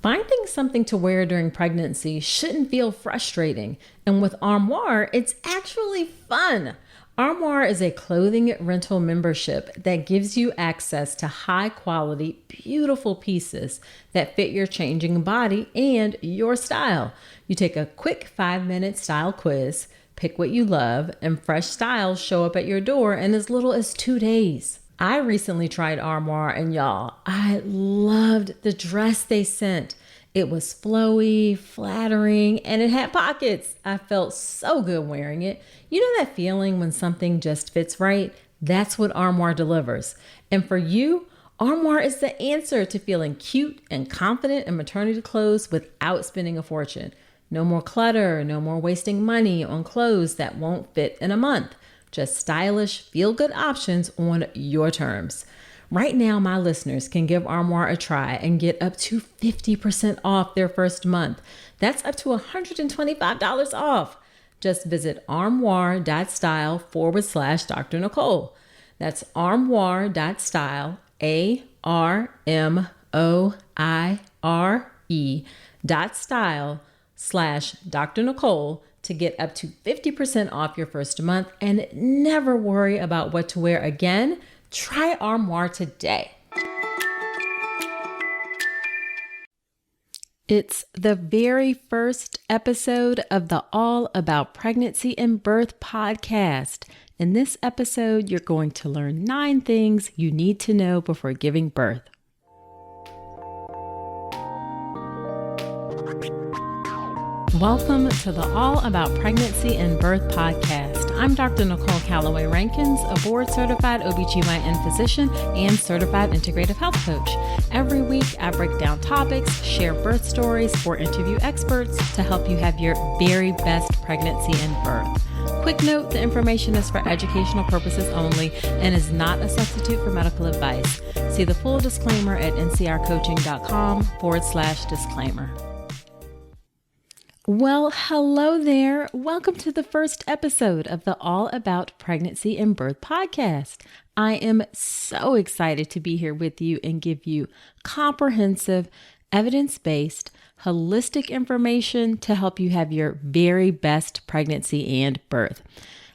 Finding something to wear during pregnancy shouldn't feel frustrating, and with Armoire, it's actually fun. Armoire is a clothing rental membership that gives you access to high quality, beautiful pieces that fit your changing body and your style. You take a quick 5-minute style quiz, pick what you love, and fresh styles show up at your door in as little as 2 days. I recently tried Armoire and y'all, I loved the dress they sent. It was flowy, flattering, and it had pockets. I felt so good wearing it. You know that feeling when something just fits right? That's what Armoire delivers. And for you, Armoire is the answer to feeling cute and confident in maternity clothes without spending a fortune. No more clutter, no more wasting money on clothes that won't fit in a month. Just stylish, feel-good options on your terms. Right now, my listeners can give Armoire a try and get up to 50% off their first month. That's up to $125 off. Just visit armoire.style/Dr. Nicole. That's armoire.style, ARMOIRE.style/Dr. Nicole to get up to 50% off your first month and never worry about what to wear again. Try Armoire today. It's the very first episode of the All About Pregnancy and Birth podcast. In this episode, you're going to learn 9 things you need to know before giving birth. Welcome to the All About Pregnancy and Birth podcast. I'm Dr. Nicole Calloway Rankins, a board-certified OBGYN physician and certified integrative health coach. Every week, I break down topics, share birth stories, or interview experts to help you have your very best pregnancy and birth. Quick note, the information is for educational purposes only and is not a substitute for medical advice. See the full disclaimer at ncrcoaching.com/disclaimer. Well, hello there. Welcome to the first episode of the All About Pregnancy and Birth podcast. I am so excited to be here with you and give you comprehensive, evidence-based, holistic information to help you have your very best pregnancy and birth.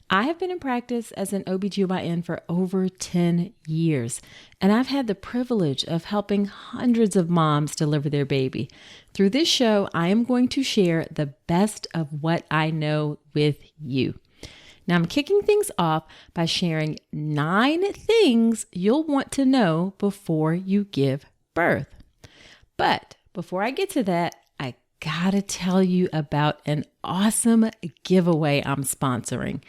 I have been in practice as an OBGYN for over 10 years, and I've had the privilege of helping hundreds of moms deliver their baby. Through this show, I am going to share the best of what I know with you. Now, I'm kicking things off by sharing 9 things you'll want to know before you give birth. But before I get to that, I gotta tell you about an awesome giveaway I'm sponsoring.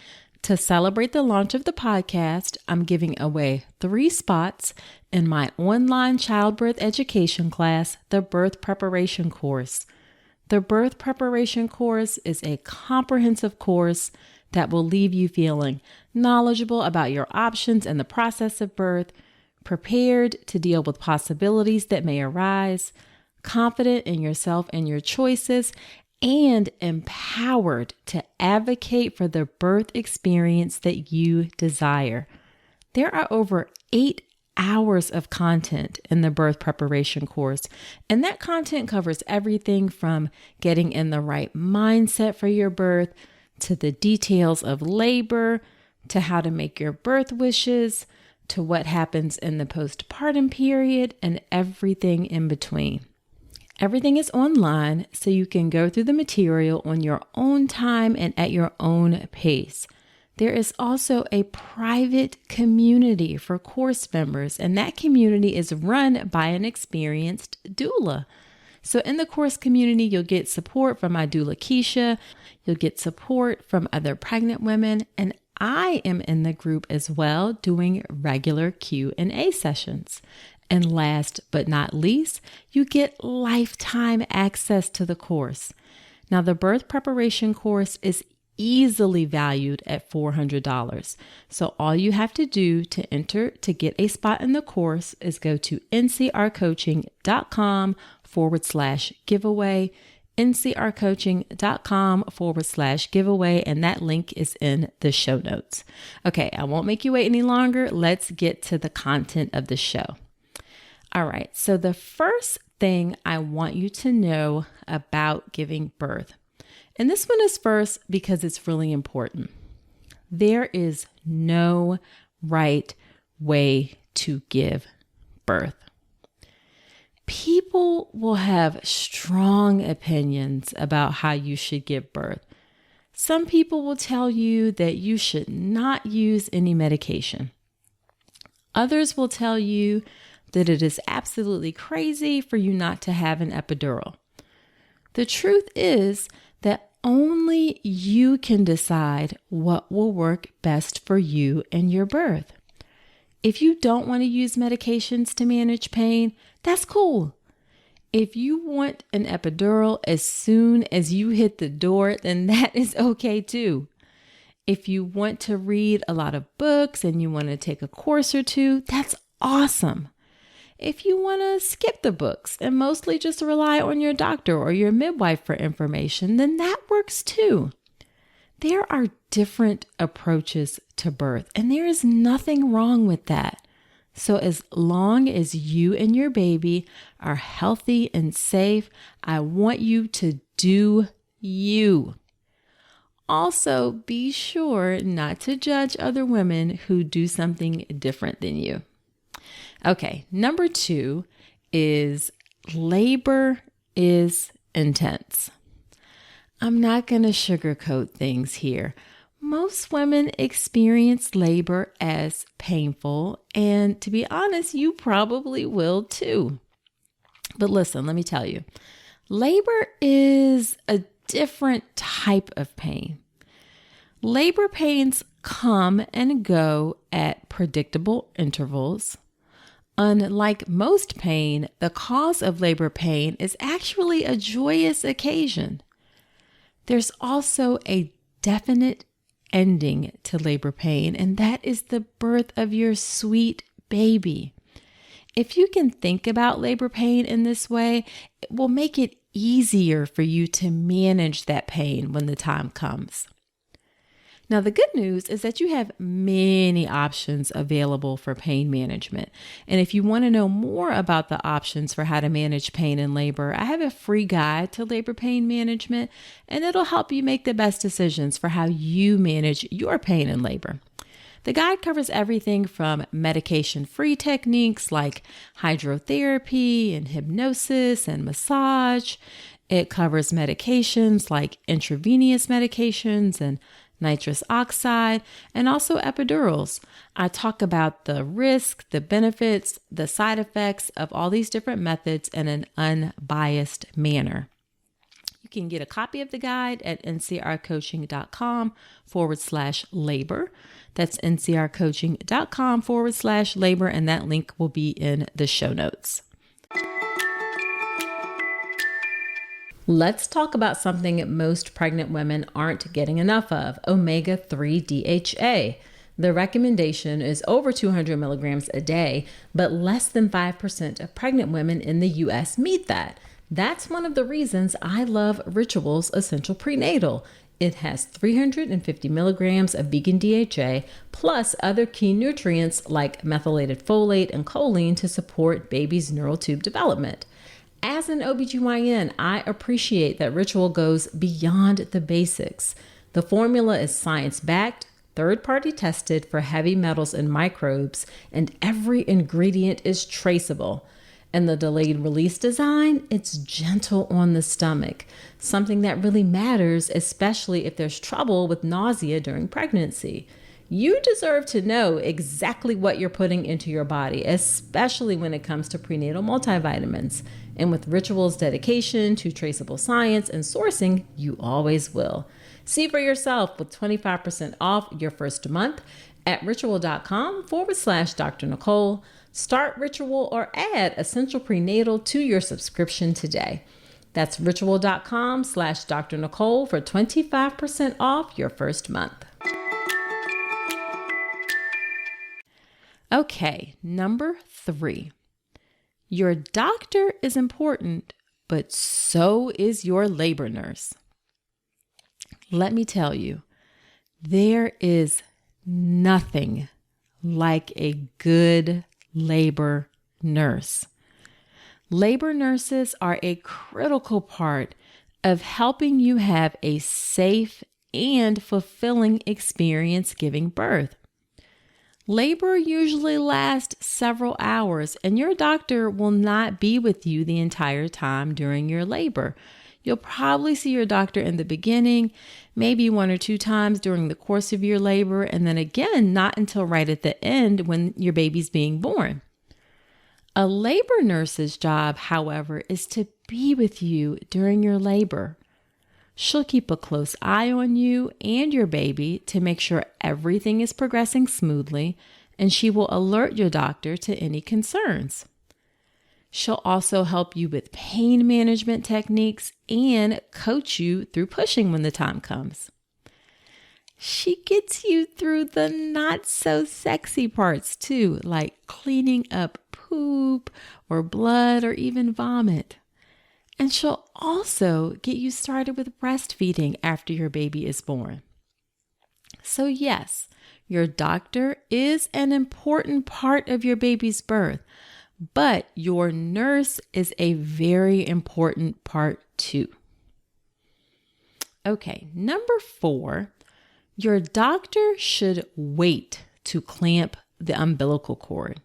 To celebrate the launch of the podcast, I'm giving away 3 spots in my online childbirth education class, the Birth Preparation Course. The Birth Preparation Course is a comprehensive course that will leave you feeling knowledgeable about your options in the process of birth, prepared to deal with possibilities that may arise, confident in yourself and your choices, and empowered to advocate for the birth experience that you desire. There are over 8 hours of content in the birth preparation course, and that content covers everything from getting in the right mindset for your birth, to the details of labor, to how to make your birth wishes, to what happens in the postpartum period, and everything in between. Everything is online, so you can go through the material on your own time and at your own pace. There is also a private community for course members, and that community is run by an experienced doula. So in the course community, you'll get support from my doula, Keisha. You'll get support from other pregnant women, and I am in the group as well, doing regular Q&A sessions. And last but not least, you get lifetime access to the course. Now, the birth preparation course is easily valued at $400. So all you have to do to enter to get a spot in the course is go to ncrcoaching.com/giveaway, ncrcoaching.com/giveaway, and that link is in the show notes. Okay, I won't make you wait any longer. Let's get to the content of the show. All right, so the first thing I want you to know about giving birth. And this one is first because it's really important. There is no right way to give birth. People will have strong opinions about how you should give birth. Some people will tell you that you should not use any medication. Others will tell you that it is absolutely crazy for you not to have an epidural. The truth is that only you can decide what will work best for you and your birth. If you don't want to use medications to manage pain, that's cool. If you want an epidural as soon as you hit the door, then that is okay too. If you want to read a lot of books and you want to take a course or two, that's awesome. If you want to skip the books and mostly just rely on your doctor or your midwife for information, then that works too. There are different approaches to birth, and there is nothing wrong with that. So as long as you and your baby are healthy and safe, I want you to do you. Also, be sure not to judge other women who do something different than you. Okay, number 2 is labor is intense. I'm not going to sugarcoat things here. Most women experience labor as painful, and to be honest, you probably will too. But listen, let me tell you, labor is a different type of pain. Labor pains come and go at predictable intervals. Unlike most pain, the cause of labor pain is actually a joyous occasion. There's also a definite ending to labor pain, and that is the birth of your sweet baby. If you can think about labor pain in this way, it will make it easier for you to manage that pain when the time comes. Now, the good news is that you have many options available for pain management. And if you want to know more about the options for how to manage pain in labor, I have a free guide to labor pain management, and it'll help you make the best decisions for how you manage your pain in labor. The guide covers everything from medication-free techniques like hydrotherapy and hypnosis and massage. It covers medications like intravenous medications and nitrous oxide, and also epidurals. I talk about the risk, the benefits, the side effects of all these different methods in an unbiased manner. You can get a copy of the guide at ncrcoaching.com/labor. That's ncrcoaching.com/labor, and that link will be in the show notes. Let's talk about something most pregnant women aren't getting enough of, omega-3 DHA. The recommendation is over 200 milligrams a day, but less than 5% of pregnant women in the U.S. meet that. That's one of the reasons I love Ritual's Essential Prenatal. It has 350 milligrams of vegan DHA, plus other key nutrients like methylated folate and choline to support baby's neural tube development. As an OBGYN, I appreciate that Ritual goes beyond the basics. The formula is science-backed, third-party tested for heavy metals and microbes, and every ingredient is traceable. And the delayed release design, it's gentle on the stomach, something that really matters, especially if there's trouble with nausea during pregnancy. You deserve to know exactly what you're putting into your body, especially when it comes to prenatal multivitamins. And with Ritual's dedication to traceable science and sourcing, you always will. See for yourself with 25% off your first month at ritual.com/Dr. Nicole. Start Ritual or add Essential Prenatal to your subscription today. That's ritual.com/Dr. Nicole for 25% off your first month. Okay, number 3. Your doctor is important, but so is your labor nurse. Let me tell you, there is nothing like a good labor nurse. Labor nurses are a critical part of helping you have a safe and fulfilling experience giving birth. Labor usually lasts several hours, and your doctor will not be with you the entire time during your labor. You'll probably see your doctor in the beginning, maybe 1 or 2 times during the course of your labor, and then again, not until right at the end when your baby's being born. A labor nurse's job, however, is to be with you during your labor. She'll keep a close eye on you and your baby to make sure everything is progressing smoothly, and she will alert your doctor to any concerns. She'll also help you with pain management techniques and coach you through pushing when the time comes. She gets you through the not so sexy parts too, like cleaning up poop or blood or even vomit. And she'll also get you started with breastfeeding after your baby is born. So yes, your doctor is an important part of your baby's birth, but your nurse is a very important part too. Okay, number 4, your doctor should wait to clamp the umbilical cord.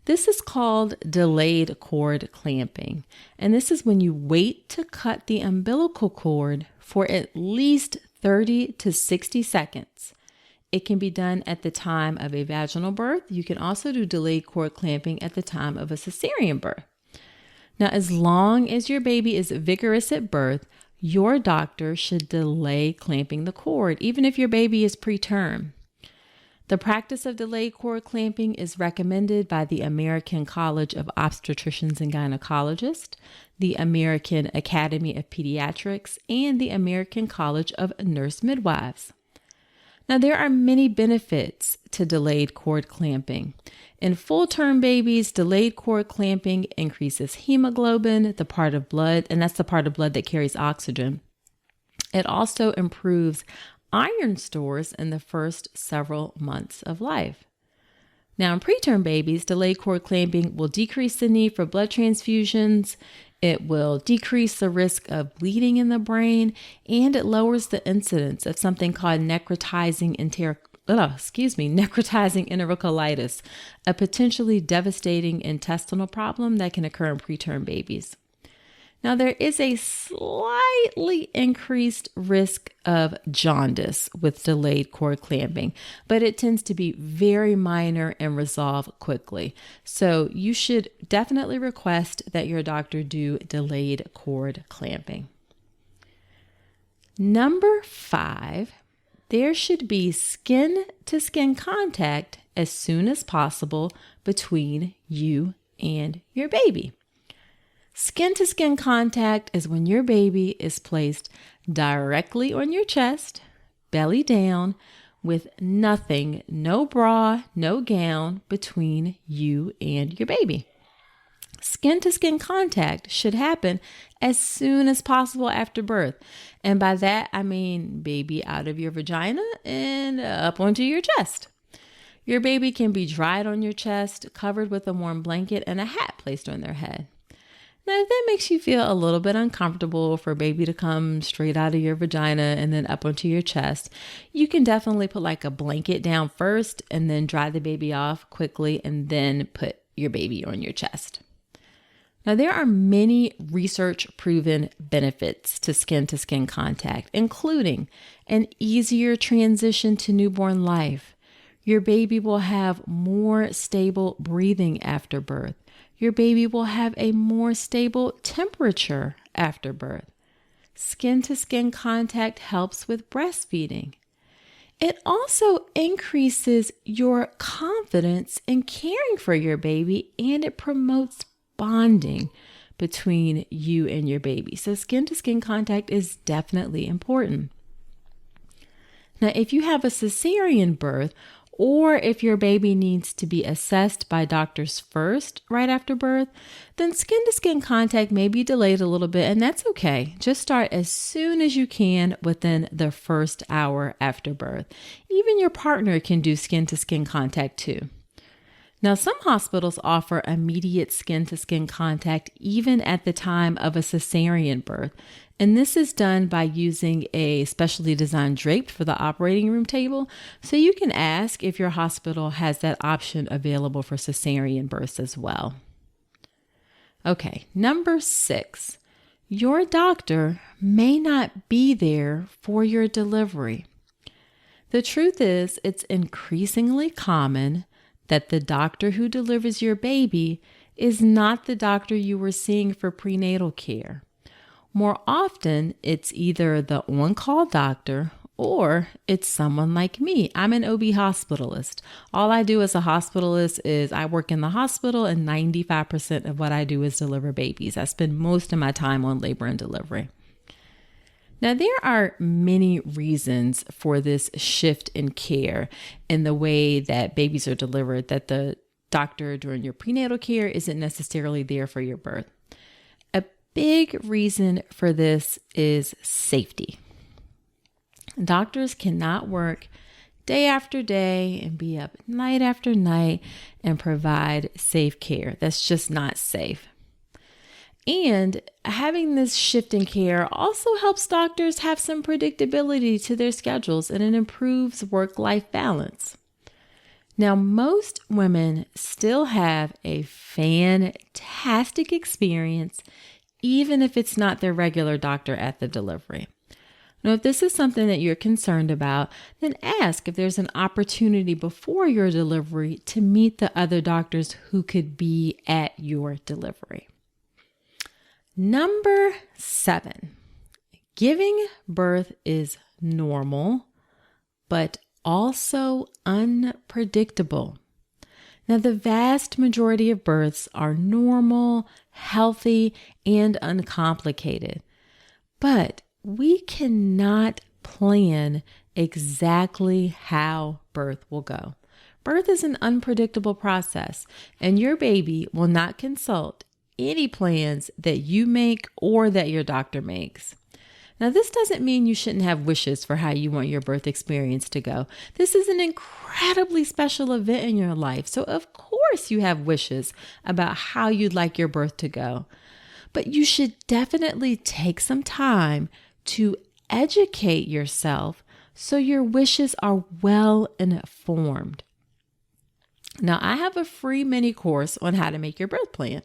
This is called delayed cord clamping, and this is when you wait to cut the umbilical cord for at least 30 to 60 seconds. It can be done at the time of a vaginal birth. You can also do delayed cord clamping at the time of a cesarean birth. Now, as long as your baby is vigorous at birth, your doctor should delay clamping the cord, even if your baby is preterm. The practice of delayed cord clamping is recommended by the American College of Obstetricians and Gynecologists, the American Academy of Pediatrics, and the American College of Nurse Midwives. Now, there are many benefits to delayed cord clamping. In full-term babies, delayed cord clamping increases hemoglobin, the part of blood, and that's the part of blood that carries oxygen. It also improves iron stores in the first several months of life. Now, in preterm babies, delayed cord clamping will decrease the need for blood transfusions. It will decrease the risk of bleeding in the brain, and it lowers the incidence of something called necrotizing enterocolitis, a potentially devastating intestinal problem that can occur in preterm babies. Now, there is a slightly increased risk of jaundice with delayed cord clamping, but it tends to be very minor and resolve quickly. So you should definitely request that your doctor do delayed cord clamping. Number 5, there should be skin-to-skin contact as soon as possible between you and your baby. Skin-to-skin contact is when your baby is placed directly on your chest, belly down, with nothing, no bra, no gown between you and your baby. Skin-to-skin contact should happen as soon as possible after birth. And by that, I mean baby out of your vagina and up onto your chest. Your baby can be dried on your chest, covered with a warm blanket, and a hat placed on their head. Now, if that makes you feel a little bit uncomfortable for baby to come straight out of your vagina and then up onto your chest, you can definitely put like a blanket down first and then dry the baby off quickly and then put your baby on your chest. Now, there are many research-proven benefits to skin-to-skin contact, including an easier transition to newborn life. Your baby will have more stable breathing after birth. Your baby will have a more stable temperature after birth. Skin-to-skin contact helps with breastfeeding. It also increases your confidence in caring for your baby, and it promotes bonding between you and your baby. So skin-to-skin contact is definitely important. Now, if you have a cesarean birth, or if your baby needs to be assessed by doctors first right after birth, then skin-to-skin contact may be delayed a little bit, and that's okay. Just start as soon as you can within the first hour after birth. Even your partner can do skin-to-skin contact too. Now, some hospitals offer immediate skin-to-skin contact even at the time of a cesarean birth. And this is done by using a specially designed drape for the operating room table. So you can ask if your hospital has that option available for cesarean births as well. Okay, number 6, your doctor may not be there for your delivery. The truth is, it's increasingly common that the doctor who delivers your baby is not the doctor you were seeing for prenatal care. More often, it's either the on-call doctor or it's someone like me. I'm an OB hospitalist. All I do as a hospitalist is I work in the hospital, and 95% of what I do is deliver babies. I spend most of my time on labor and delivery. Now, there are many reasons for this shift in care in the way that babies are delivered, that the doctor during your prenatal care isn't necessarily there for your birth. A big reason for this is safety. Doctors cannot work day after day and be up night after night and provide safe care. That's just not safe. And having this shift in care also helps doctors have some predictability to their schedules, and it improves work-life balance. Now, most women still have a fantastic experience, even if it's not their regular doctor at the delivery. Now, if this is something that you're concerned about, then ask if there's an opportunity before your delivery to meet the other doctors who could be at your delivery. Number 7, giving birth is normal, but also unpredictable. Now, the vast majority of births are normal, healthy, and uncomplicated, but we cannot plan exactly how birth will go. Birth is an unpredictable process, and your baby will not consult any plans that you make or that your doctor makes. Now, this doesn't mean you shouldn't have wishes for how you want your birth experience to go. This is an incredibly special event in your life, so of course you have wishes about how you'd like your birth to go. But you should definitely take some time to educate yourself so your wishes are well informed. Now, I have a free mini course on how to make your birth plan.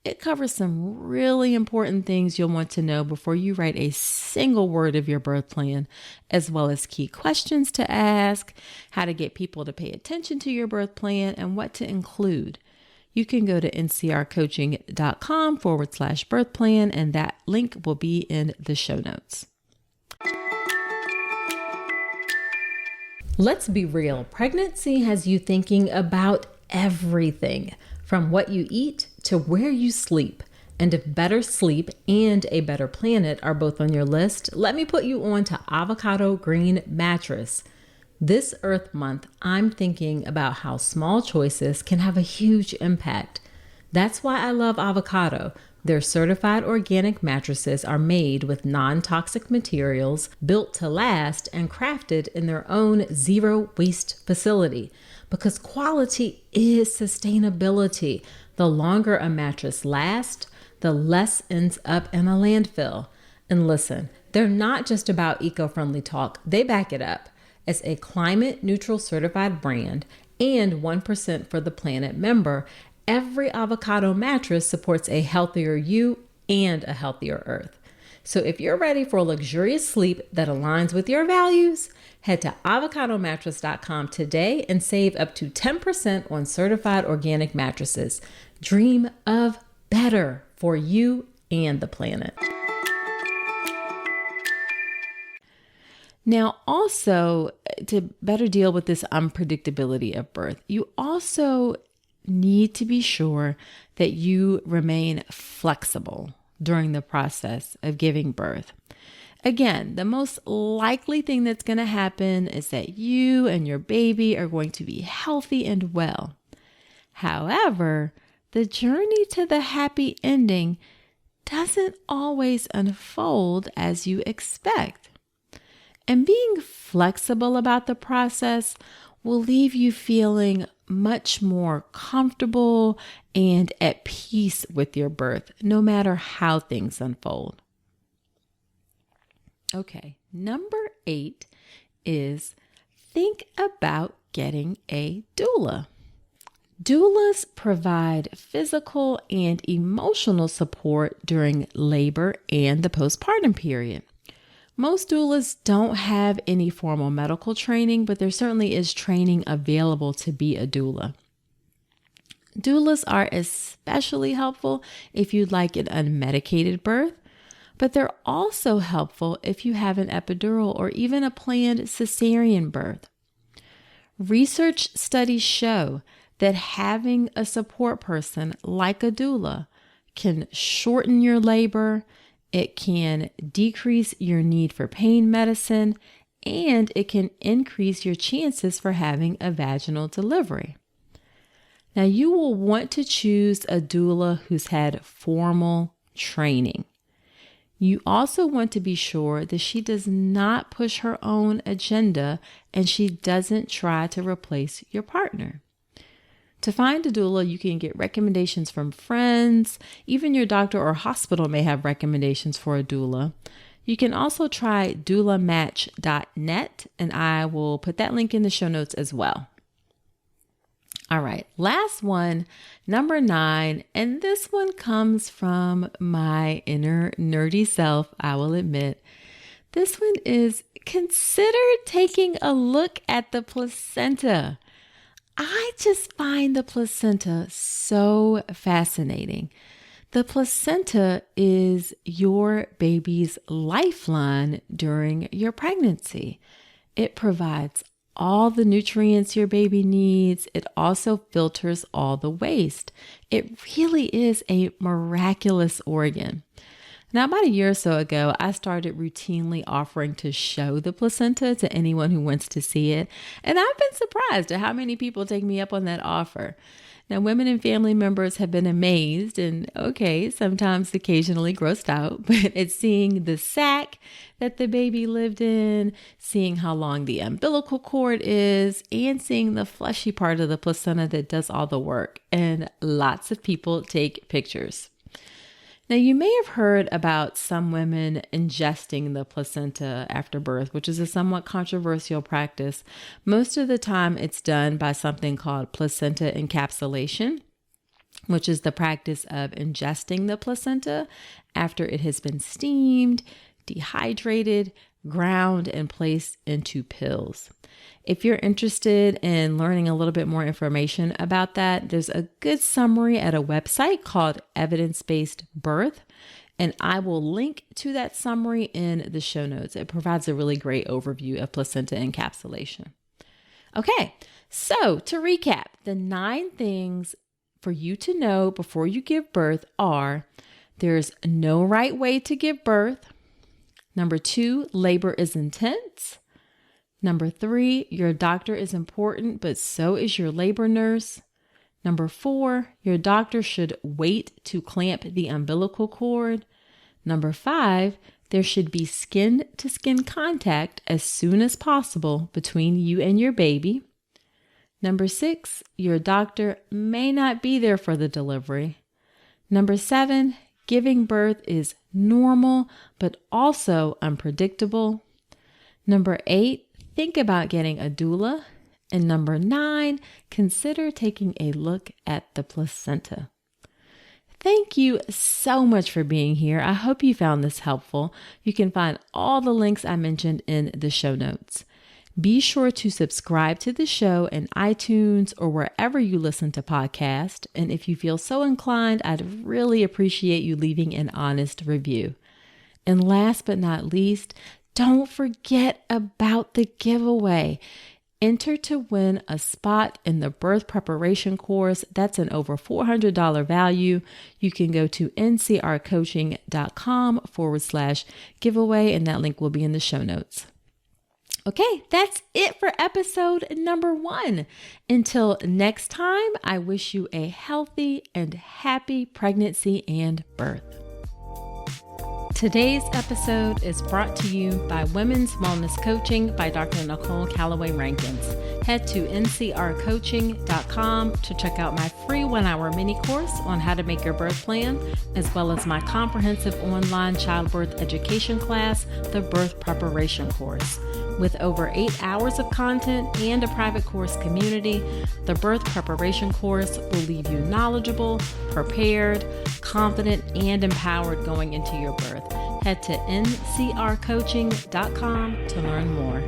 It covers some really important things you'll want to know before you write a single word of your birth plan, as well as key questions to ask, how to get people to pay attention to your birth plan, and what to include. You can go to ncrcoaching.com/birth plan, and that link will be in the show notes. Let's be real. Pregnancy has you thinking about everything, from what you eat to where you sleep. And if better sleep and a better planet are both on your list, let me put you on to Avocado Green Mattress. This Earth Month, I'm thinking about how small choices can have a huge impact. That's why I love Avocado. Their certified organic mattresses are made with non-toxic materials, built to last, and crafted in their own zero-waste facility. Because quality is sustainability. The longer a mattress lasts, the less ends up in a landfill. And listen, they're not just about eco-friendly talk. They back it up. As a climate-neutral certified brand and 1% for the Planet member, every Avocado mattress supports a healthier you and a healthier Earth. So if you're ready for a luxurious sleep that aligns with your values, head to avocadomattress.com today and save up to 10% on certified organic mattresses. Dream of better for you and the planet. Now, also, to better deal with this unpredictability of birth, you also need to be sure that you remain flexible during the process of giving birth. Again, the most likely thing that's going to happen is that you and your baby are going to be healthy and well. However, the journey to the happy ending doesn't always unfold as you expect. And being flexible about the process will leave you feeling much more comfortable and at peace with your birth, no matter how things unfold. Okay, number 8 is think about getting a doula. Doulas provide physical and emotional support during labor and the postpartum period. Most doulas don't have any formal medical training, but there certainly is training available to be a doula. Doulas are especially helpful if you'd like an unmedicated birth, but they're also helpful if you have an epidural or even a planned cesarean birth. Research studies show that having a support person like a doula can shorten your labor, it can decrease your need for pain medicine, and it can increase your chances for having a vaginal delivery. Now, you will want to choose a doula who's had formal training. You also want to be sure that she does not push her own agenda and she doesn't try to replace your partner. To find a doula, you can get recommendations from friends. Even your doctor or hospital may have recommendations for a doula. You can also try doulamatch.net, and I will put that link in the show notes as well. All right, last one, number 9, and this one comes from my inner nerdy self, I will admit. This one is consider taking a look at the placenta. I just find the placenta so fascinating. The placenta is your baby's lifeline during your pregnancy. It provides all the nutrients your baby needs. It also filters all the waste. It really is a miraculous organ. Now, about a year or so ago, I started routinely offering to show the placenta to anyone who wants to see it. And I've been surprised at how many people take me up on that offer. Now, women and family members have been amazed and, sometimes occasionally grossed out, but it's seeing the sac that the baby lived in, seeing how long the umbilical cord is, and seeing the fleshy part of the placenta that does all the work. And lots of people take pictures. Now, you may have heard about some women ingesting the placenta after birth, which is a somewhat controversial practice. Most of the time, it's done by something called placenta encapsulation, which is the practice of ingesting the placenta after it has been steamed, dehydrated, ground, and placed into pills. If you're interested in learning a little bit more information about that, there's a good summary at a website called Evidence-Based Birth, and I will link to that summary in the show notes. It provides a really great overview of placenta encapsulation. Okay, so to recap, the 9 things for you to know before you give birth are: there's no right way to give birth. Number 2, labor is intense. Number 3, your doctor is important, but so is your labor nurse. Number 4, your doctor should wait to clamp the umbilical cord. Number 5, there should be skin-to-skin contact as soon as possible between you and your baby. Number 6, your doctor may not be there for the delivery. Number 7, giving birth is normal, but also unpredictable. Number 8, think about getting a doula. And number 9, consider taking a look at the placenta. Thank you so much for being here. I hope you found this helpful. You can find all the links I mentioned in the show notes. Be sure to subscribe to the show in iTunes or wherever you listen to podcasts. And if you feel so inclined, I'd really appreciate you leaving an honest review. And last but not least, don't forget about the giveaway. Enter to win a spot in the birth preparation course. That's an over $400 value. You can go to ncrcoaching.com/giveaway, and that link will be in the show notes. Okay, that's it for episode number 1. Until next time, I wish you a healthy and happy pregnancy and birth. Today's episode is brought to you by Women's Wellness Coaching by Dr. Nicole Calloway Rankins. Head to ncrcoaching.com to check out my free 1-hour mini course on how to make your birth plan, as well as my comprehensive online childbirth education class, the Birth Preparation Course. With over 8 hours of content and a private course community, the Birth Preparation Course will leave you knowledgeable, prepared, confident, and empowered going into your birth. Head to ncrcoaching.com to learn more.